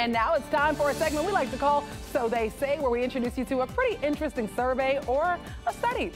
And now it's time for a segment we like to call So They Say, where we introduce you to a pretty interesting survey or a study.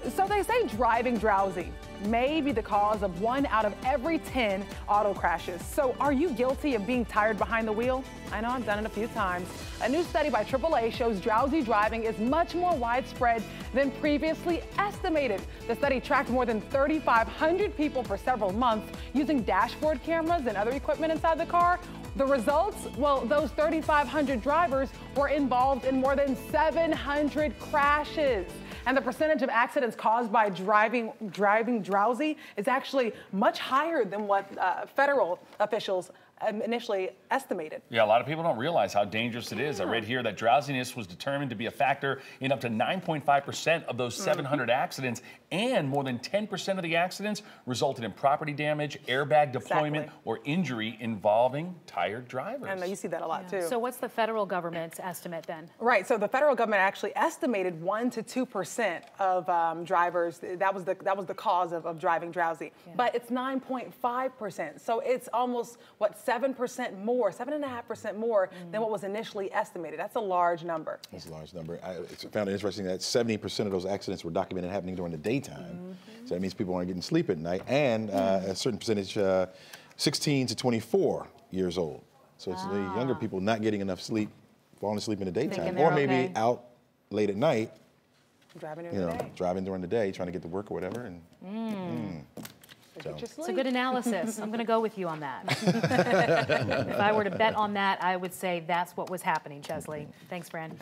So they say driving drowsy may be the cause of 1 out of every 10 auto crashes. So are you guilty of being tired behind the wheel? I know I've done it a few times. A new study by AAA shows drowsy driving is much more widespread than previously estimated. The study tracked more than 3,500 people for several months using dashboard cameras and other equipment inside the car. The results? Well, those 3,500 drivers were involved in more than 700 crashes. And the percentage of accidents caused by driving drowsy is actually much higher than what federal officials initially estimated. Yeah, a lot of people don't realize how dangerous it is. I read here that drowsiness was determined to be a factor in up to 9.5% of those 700 accidents, and more than 10% of the accidents resulted in property damage, airbag deployment, or injury involving tired drivers. And you see that a lot too. So what's the federal government's estimate then? Right, so the federal government actually estimated 1 to 2% of drivers, that was the cause of driving drowsy. Yeah. But it's 9.5%, so it's almost, what, 7% more, 7.5% more than what was initially estimated. That's a large number. That's a large number. I found it interesting that 70% of those accidents were documented happening during the daytime. So that means people aren't getting sleep at night, and a certain percentage, 16 to 24 years old. So it's the younger people not getting enough sleep, falling asleep in the daytime, or maybe out late at night, driving during the day, trying to get to work or whatever. And, So. It's a good analysis. I'm going to go with you on that. If I were to bet on that, I would say that's what was happening, Chesley. Thanks, Fran.